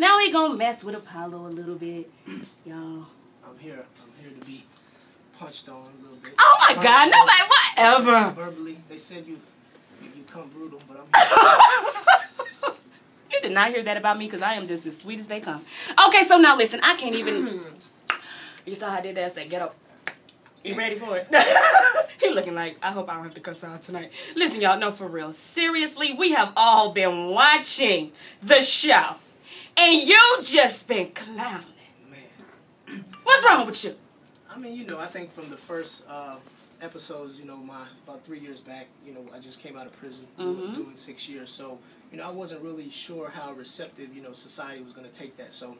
Now we gonna mess with Apollo a little bit, y'all. I'm here to be punched on a little bit. Oh my God, nobody, whatever. Verbally, they said you come brutal, but I'm. You did not hear that about me because I am just as sweet as they come. Okay, so now listen, I can't even. You saw how I did that? I said, get up. You ready for it? He looking like, I hope I don't have to cuss out tonight. Listen, y'all, no, for real. Seriously, we have all been watching the show. And you just been clowning. Man. What's wrong with you? I mean, you know, I think from the first episodes, you know, about 3 years back, you know, I just came out of prison doing 6 years. So, you know, I wasn't really sure how receptive, you know, society was going to take that. So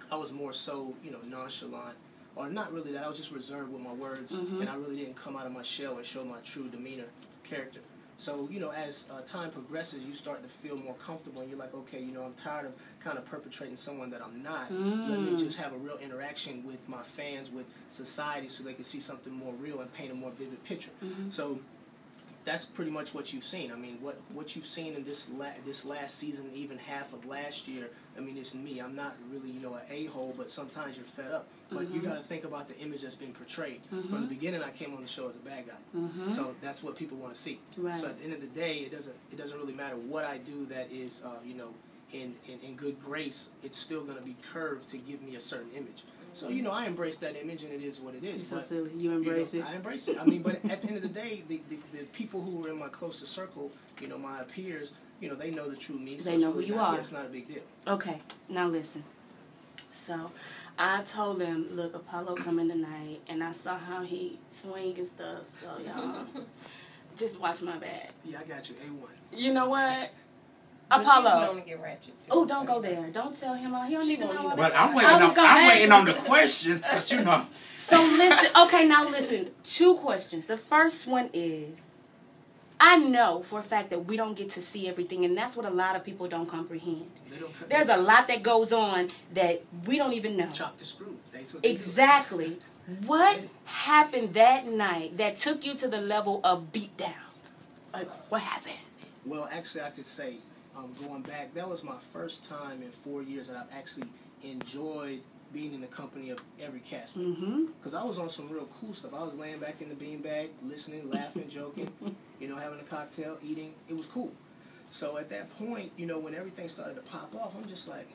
I was more so, you know, nonchalant. Or not really that, I was just reserved with my words, and I really didn't come out of my shell and show my true demeanor, character. So, you know, as time progresses, you start to feel more comfortable, and you're like, okay, you know, I'm tired of kind of perpetrating someone that I'm not. Let me just have a real interaction with my fans, with society, so they can see something more real and paint a more vivid picture. So that's pretty much what you've seen. I mean, what you've seen in this last season, even half of last year, I mean, it's me. I'm not really, you know, an a-hole, but sometimes you're fed up. But you got to think about the image that's been portrayed. From the beginning, I came on the show as a bad guy. So that's what people want to see. Right. So at the end of the day, it doesn't really matter what I do that is, you know, in good grace. It's still going to be curved to give me a certain image. So, you know, I embrace that image, and it is what it is. You're so silly. You embrace it. I embrace it. I mean, but at the end of the day, the people who are in my closest circle, you know, my peers, you know, they know the true me. So they know who you are. Yeah, it's not a big deal. Okay, now listen. So, I told them, look, Apollo coming tonight, and I saw how he swing and stuff. So, y'all, just watch my back. Yeah, I got you. A1. You know what? But Apollo. she's get ratchet too, oh, don't go there. Don't tell him. He don't even know what. Well, I'm waiting on the questions, because, you know. So, listen. Okay, now listen. 2 questions. The first one is, I know for a fact that we don't get to see everything, and that's what a lot of people don't comprehend. There's a lot that goes on that we don't even know. Chop the screw. Exactly. What happened that night that took you to the level of beatdown? Like, what happened? Well, actually, I could say, going back, that was my first time in 4 years that I've actually enjoyed being in the company of every cast member. Because I was on some real cool stuff. I was laying back in the beanbag, listening, laughing, joking, you know, having a cocktail, eating. It was cool. So at that point, you know, when everything started to pop off, I'm just like,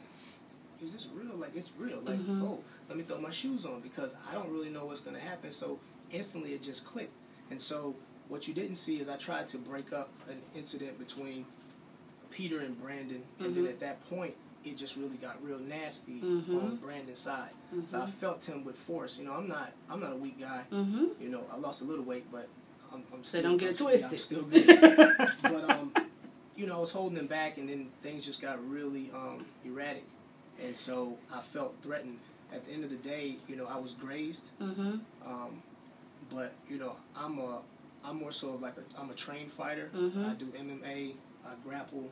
is this real? Like, it's real. Like, oh, let me throw my shoes on, because I don't really know what's going to happen. So instantly it just clicked. And so what you didn't see is I tried to break up an incident between Peter and Brandon, and then at that point, it just really got real nasty on Brandon's side. So I felt him with force. You know, I'm not a weak guy. You know, I lost a little weight, but I'm still. So don't get it twisted. I'm still good. But you know, I was holding him back, and then things just got really erratic, and so I felt threatened. At the end of the day, you know, I was grazed. But you know, I'm more so like I'm a trained fighter. I do MMA. I grapple.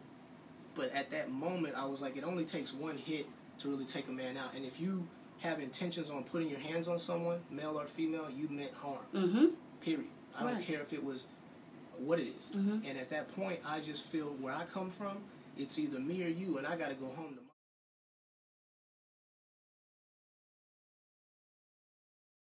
But at that moment, I was like, it only takes one hit to really take a man out. And if you have intentions on putting your hands on someone, male or female, you meant harm. Period. I don't care if it was what it is. And at that point, I just feel where I come from, it's either me or you, and I got to go home tomorrow.